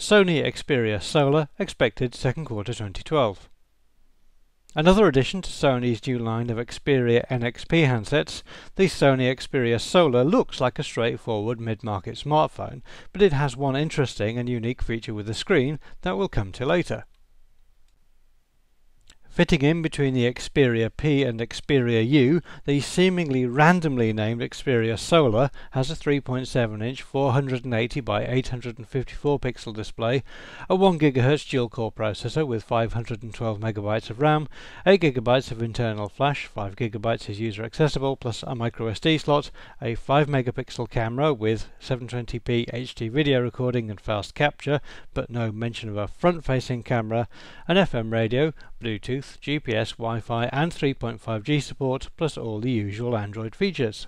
Sony Xperia Sola expected second quarter 2012. Another addition to Sony's new line of Xperia NXP handsets, the Sony Xperia Sola looks like a straightforward mid-market smartphone, but it has one interesting and unique feature with the screen that we'll come to later. Fitting in between the Xperia P and Xperia U, the seemingly randomly named Xperia Sola has a 3.7-inch 480 by 854 pixel display, a 1 GHz dual-core processor with 512 MB of RAM, 8 GB of internal flash, 5 GB is user accessible, plus a microSD slot, a 5 megapixel camera with 720p HD video recording and fast capture, but no mention of a front-facing camera, an FM radio, Bluetooth, GPS, Wi-Fi and 3.5G support, plus all the usual Android features.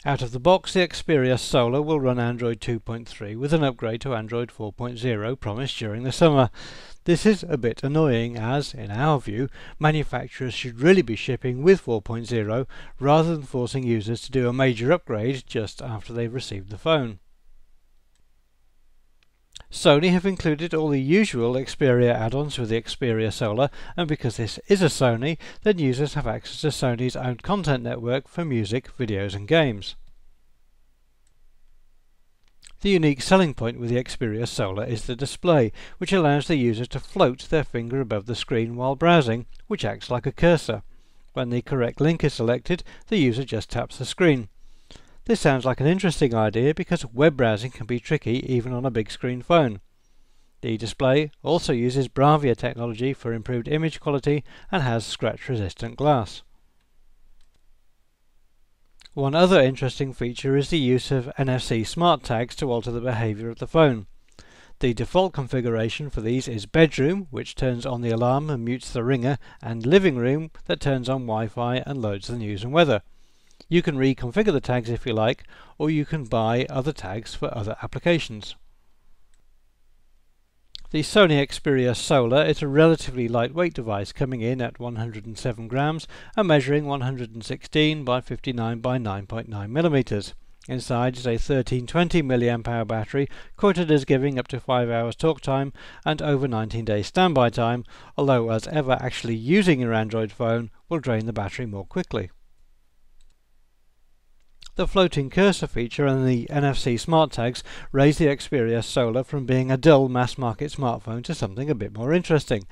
Out of the box, the Xperia Sola will run Android 2.3 with an upgrade to Android 4.0 promised during the summer. This is a bit annoying as, in our view, manufacturers should really be shipping with 4.0 rather than forcing users to do a major upgrade just after they've received the phone. Sony have included all the usual Xperia add-ons with the Xperia Sola, and because this is a Sony, then users have access to Sony's own content network for music, videos and games. The unique selling point with the Xperia Sola is the display, which allows the user to float their finger above the screen while browsing, which acts like a cursor. When the correct link is selected, the user just taps the screen. This sounds like an interesting idea because web browsing can be tricky even on a big screen phone. The display also uses Bravia technology for improved image quality and has scratch-resistant glass. One other interesting feature is the use of NFC smart tags to alter the behavior of the phone. The default configuration for these is bedroom, which turns on the alarm and mutes the ringer, and living room, that turns on Wi-Fi and loads the news and weather. You can reconfigure the tags if you like, or you can buy other tags for other applications. The Sony Xperia Sola is a relatively lightweight device, coming in at 107 grams and measuring 116 by 59 by 9.9 mm. Inside is a 1320 mAh battery, quoted as giving up to 5 hours talk time and over 19 days standby time, although as ever actually using your Android phone will drain the battery more quickly. The floating cursor feature and the NFC smart tags raise the Xperia Sola from being a dull mass-market smartphone to something a bit more interesting.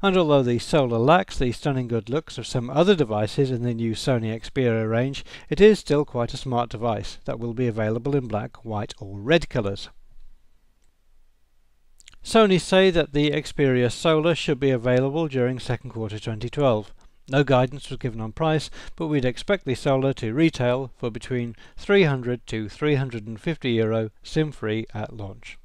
And although the Sola lacks the stunning good looks of some other devices in the new Sony Xperia range, it is still quite a smart device that will be available in black, white or red colours. Sony say that the Xperia Sola should be available during second quarter 2012. No guidance was given on price, but we'd expect the Sola to retail for between €300 to €350 SIM-free at launch.